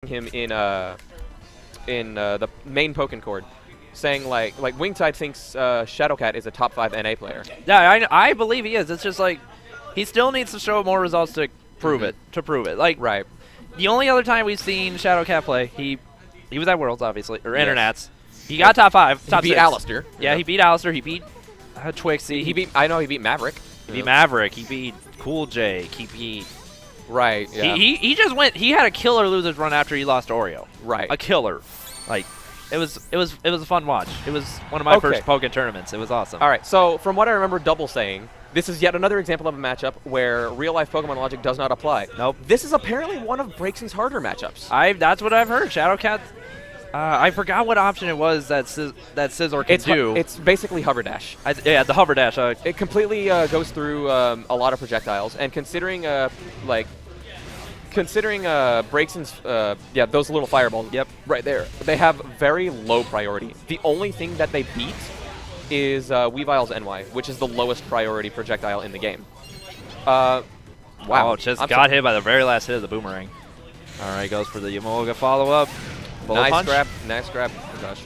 him in the main Pokken Chord, saying like Wingtide thinks Shadowcat is a top 5 NA player. Yeah, I believe he is. It's just like he still needs to show more results to prove it. Like Right. the only other time we've seen Shadowcat play, he was at Worlds obviously or Internets. He got top 5, top 6. He beat Alistair. Yeah, he beat Alistair. He beat Twixie. He beat Maverick. He beat Maverick. He beat Cool J. He beat. Right. Yeah. He just went. He had a killer losers run after he lost to Oreo. Right. A killer. Like it was a fun watch. It was one of my first Pokken tournaments. It was awesome. All right. So from what I remember, Double saying, this is yet another example of a matchup where real life Pokemon logic does not apply. Nope. This is apparently one of Braixen's harder matchups. That's what I've heard. Shadowcat. I forgot what option it was that Scizor can do. It's basically Hover Dash. Yeah, the Hover Dash. It completely goes through a lot of projectiles, and considering Braixen's those little fireballs, right there, they have very low priority. The only thing that they beat is Weavile's NY, which is the lowest priority projectile in the game. Wow, just got hit by the very last hit of the boomerang. All right, goes for the Yamolga follow-up. Nice grab. Oh gosh.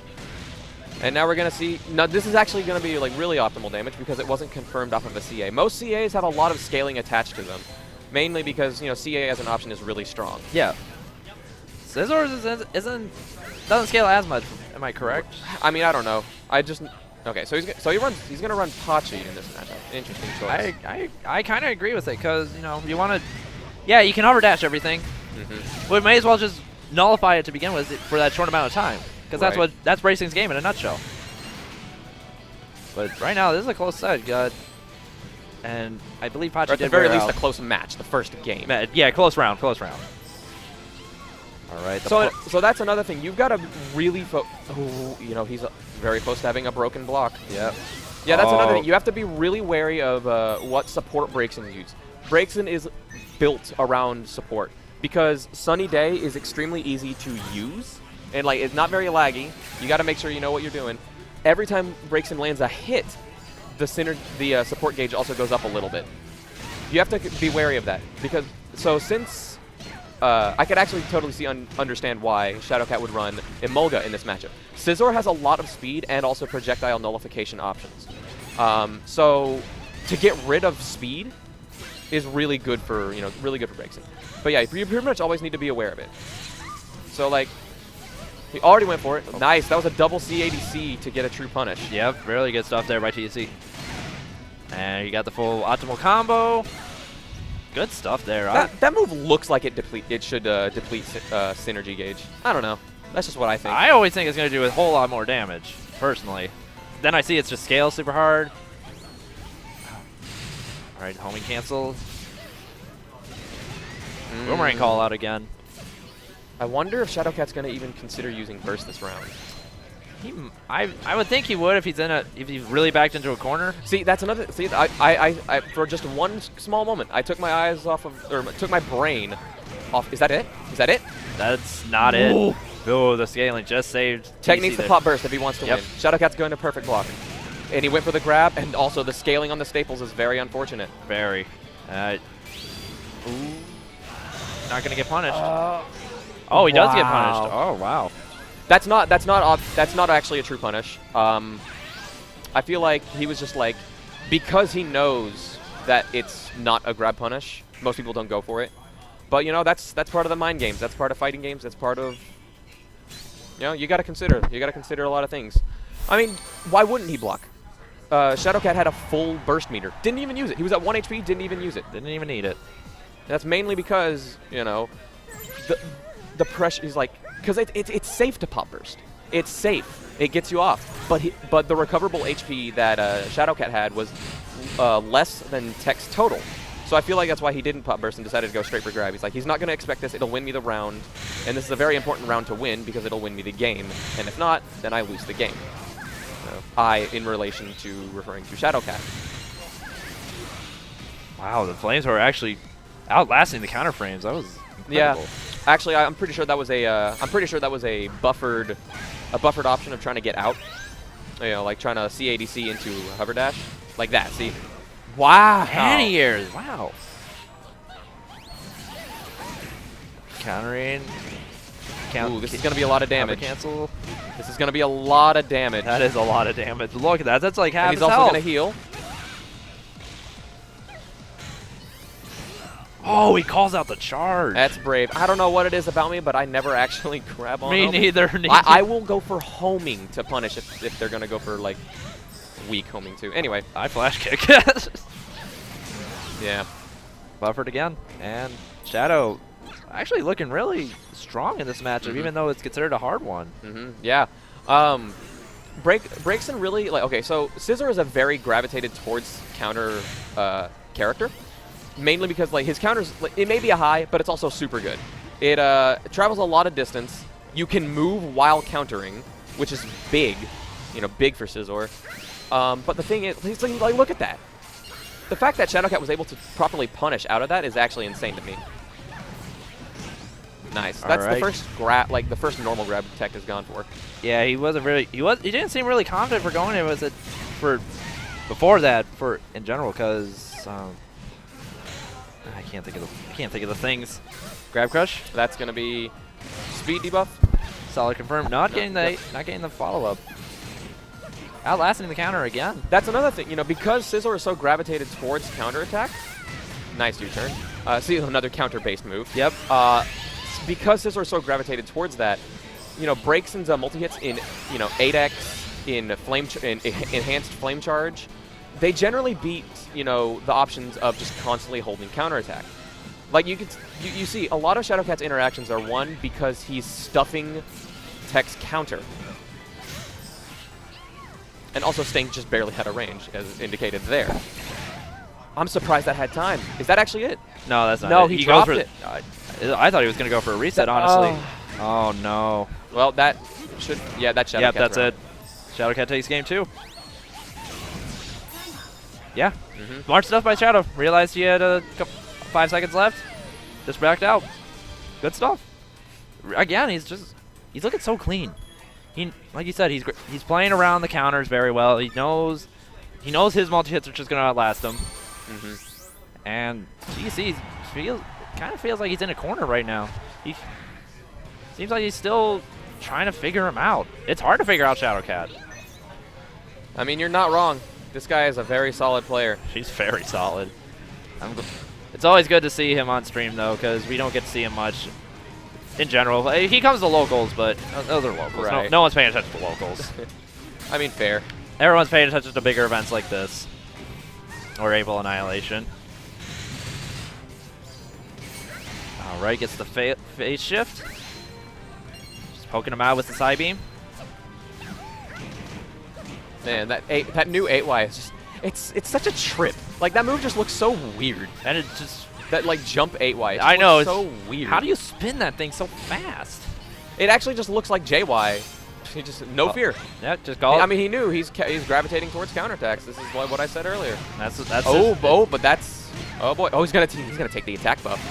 And now we're going to see, now this is actually going to be like really optimal damage because it wasn't confirmed off of a CA. Most CAs have a lot of scaling attached to them, mainly because, CA as an option is really strong. Yeah. Scizor doesn't scale as much, am I correct? I mean, I don't know. Okay, so he's going to run Pachi in this matchup. Interesting choice. I kind of agree with it because, you want to, you can hover dash everything. But we may as well just nullify it to begin with for that short amount of time, because that's Braixen's game in a nutshell. But right now, this is a close set, and I believe Pachi did at the very least a close match, the first game. Yeah, close round. All right. So that's another thing. You've got to really he's very close to having a broken block. Yeah. Yeah, that's another thing. You have to be really wary of what support Braixen use. Braixen is built around support, because Sunny Day is extremely easy to use, and it's not very laggy. You got to make sure you know what you're doing. Every time Braixen lands a hit, the support gauge also goes up a little bit. You have to be wary of that, because since I could actually totally understand why Shadowcat would run Emolga in this matchup. Scizor has a lot of speed and also projectile nullification options. So to get rid of speed is really good for Braixen. But yeah, you pretty much always need to be aware of it. So he already went for it. Nice, that was a double C80C to get a true punish. Yep, really good stuff there by TEC. And you got the full optimal combo. Good stuff there. That move looks like it should deplete synergy gauge. I don't know. That's just what I think. I always think it's going to do a whole lot more damage, personally. Then I see it's just scale super hard. All right, homing cancel. Boomerang call out again. I wonder if Shadowcat's going to even consider using burst this round. I would think he would if he's really backed into a corner. See, that's another. See, I for just one small moment, I took my eyes off of, or took my brain off. Is that it? That's not it. Oh, the scaling just saved. Tech needs to pop burst if he wants to win. Shadowcat's going to perfect block, and he went for the grab, and also the scaling on the staples is very unfortunate. Very. Not gonna get punished. Oh, he does get punished. Oh, wow. That's not actually a true punish. I feel like he was just because he knows that it's not a grab punish, most people don't go for it. But that's part of the mind games. That's part of fighting games. That's part of you got to consider. You got to consider a lot of things. I mean, why wouldn't he block? Shadowcat had a full burst meter. Didn't even use it. He was at 1 HP. Didn't even use it. Didn't even need it. That's mainly because the pressure is because it's safe to pop burst. It's safe. It gets you off. But the recoverable HP that Shadowcat had was less than TEC's total. So I feel like that's why he didn't pop burst and decided to go straight for grab. He's not going to expect this. It'll win me the round. And this is a very important round to win because it'll win me the game. And if not, then I lose the game. In relation to referring to Shadowcat. Wow, the flames were actually outlasting the counter frames. That was incredible. Yeah. Actually, I'm pretty sure that was a buffered option of trying to get out. Trying to C80C into hover dash, like that. See? Wow. Anti-airs. Wow. Countering. Count. Ooh, this is going to be a lot of damage. Cancel. This is going to be a lot of damage. That is a lot of damage. Look at that. That's like half and his he's also health. going to heal. Oh, he calls out the charge. That's brave. I don't know what it is about me, but I never actually grab on Me them. neither. I will go for homing to punish if they're going to go for, like, weak homing, too. Anyway. I flash kick. Yeah. Buffered again. And Shadow actually looking really strong in this matchup, even though it's considered a hard one. Yeah. Braixen really, like, okay, so Scizor is a very gravitated towards counter character. Mainly because, like, his counters, like, it may be a high, but it's also super good. It travels a lot of distance. You can move while countering, which is big, you know, big for Scizor. But the thing is, like, look at that. The fact that Shadowcat was able to properly punish out of that is actually insane to me. Nice. That's the first the first normal grab Tech has gone for. Yeah, he wasn't really. He didn't seem really confident for going in. Was it for before that for in general? Because I can't think of the things. Grab crush. That's gonna be speed debuff. Solid confirmed. Not getting the follow up. Outlasting the counter again. That's another thing, you know, because Scizor is so gravitated towards counterattack. Nice U-turn. See, another counter-based move. Yep. Because Scizor is so gravitated towards that, you know, Braixen's multi-hits in, you know, 8x, in enhanced flame charge, they generally beat, you know, the options of just constantly holding counterattack. Like, you see, a lot of Shadowcat's interactions are won because he's stuffing Tech's counter. And also staying just barely out of range, as indicated there. I'm surprised that had time. Is that actually it? No, that's not it. No, he dropped it. I thought he was going to go for a reset, honestly. Oh, no. Well, that should... Yeah, that's Shadowcat. Yep, that's it. Shadowcat takes game 2. Yeah. Smart stuff by Shadow. Realized he had a couple, 5 seconds left. Just backed out. Good stuff. Again, he's looking so clean. Like you said, he's playing around the counters very well. He knows his multi-hits are just going to outlast him. And GC kind of feels like he's in a corner right now. He seems like he's still trying to figure him out. It's hard to figure out Shadowcat. I mean, you're not wrong. This guy is a very solid player. He's very solid. It's always good to see him on stream, though, because we don't get to see him much. In general, he comes to locals, but those are locals. Right. No one's paying attention to locals. I mean, fair. Everyone's paying attention to bigger events like this. Or Able Annihilation. Alright, gets the phase shift. Just poking him out with the side beam. Man, that new 8Y is just... It's such a trip. Like, that move just looks so weird. And it just... That, like, jump 8Y. I know. It's so weird. How do you spin that thing so fast? It actually just looks like JY. He just... No fear. Yeah, just go. I mean, he knew he's gravitating towards counterattacks. This is what I said earlier. That's but that's... Oh, boy. Oh, he's gonna take the attack buff.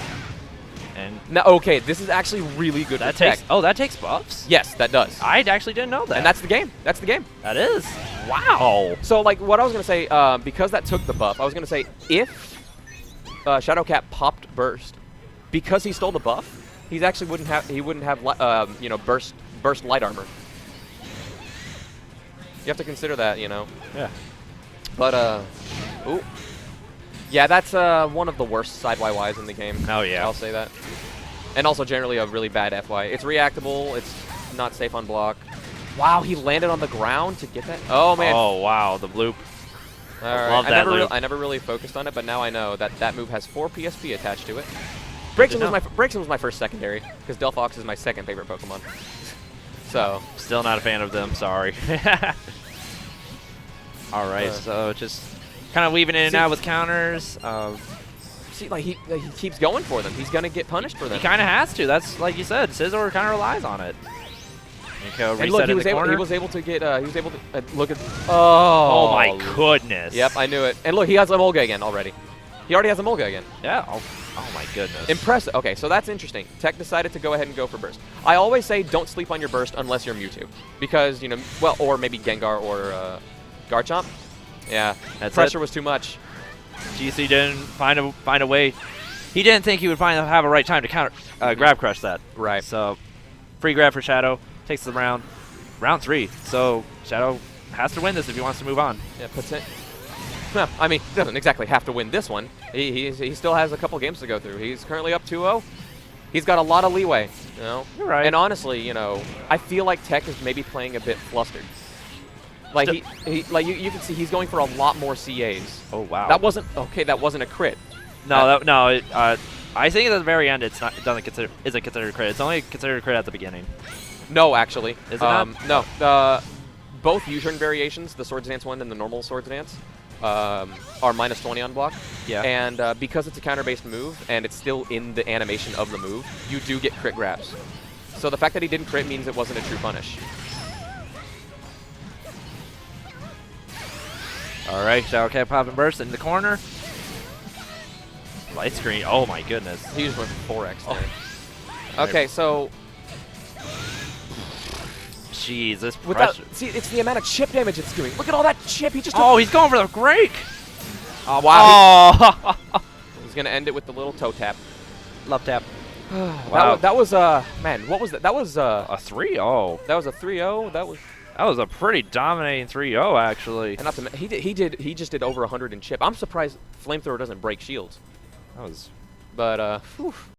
And now, okay, this is actually really good that for Tech. that takes buffs? Yes, that does. I actually didn't know that. And that's the game. That's the game. That is. Wow. So, like, what I was going to say, because that took the buff, I was going to say, if Shadowcat popped Burst, because he stole the buff, he actually wouldn't have, you know, burst light armor. You have to consider that, you know. Yeah. But, ooh. Yeah, that's one of the worst side YYs in the game. Oh, yeah. I'll say that. And also generally a really bad FY. It's reactable. It's not safe on block. Wow, he landed on the ground to get that? Oh, man. Oh, wow, the loop. All right. Love that loop. I never really focused on it, but now I know that that move has 4 PSP attached to it. Braixen was my first secondary, because Delphox is my second favorite Pokemon. So. Still not a fan of them, sorry. All right, so just kind of weaving in and out with counters. See, like, he keeps going for them. He's going to get punished for them. He kind of has to. That's, like you said, Scizor kind of relies on it. And look, he was able to get, look at, oh my goodness. Yep, I knew it. And look, he has Emolga again already. He already has Emolga again. Yeah, oh my goodness. Impressive. Okay, so that's interesting. Tech decided to go ahead and go for Burst. I always say don't sleep on your Burst unless you're Mewtwo. Because, you know, well, or maybe Gengar or Garchomp. Yeah, that pressure was too much. GC didn't find a way. He didn't think he would have a right time to counter grab crush that. Right. So Free grab for Shadow. Takes the round. Round 3. So Shadow has to win this if he wants to move on. Yeah, well, I mean, doesn't exactly have to win this one. He still has a couple games to go through. He's currently up 2-0. He's got a lot of leeway, you know. You're right. And honestly, you know, I feel like TEC is maybe playing a bit flustered. Like like you can see he's going for a lot more CAs. Oh wow. That wasn't a crit. No, I think at the very end it's not. It isn't considered a crit. It's only considered a crit at the beginning. No, actually. Is it not? No. Both U-turn variations, the Swords Dance one and the normal Swords Dance, are -20 on block. Yeah. And because it's a counter-based move and it's still in the animation of the move, you do get crit grabs. So the fact that he didn't crit means it wasn't a true punish. All right, Shadowcat pop and burst in the corner. Light screen. Oh my goodness. He just went for 4x there. Okay, so jeez, this without, pressure. see, it's the amount of chip damage it's doing. Look at all that chip. He just Oh, he's going for the break. Oh wow. Oh. He's gonna end it with the little toe tap. Love tap. Wow. That was man, what was that? That was A 3-0. That was a 3-0. That was a pretty dominating 3-0 actually. and not to he just did over 100 in chip. I'm surprised Flamethrower doesn't break shields. That was But whew.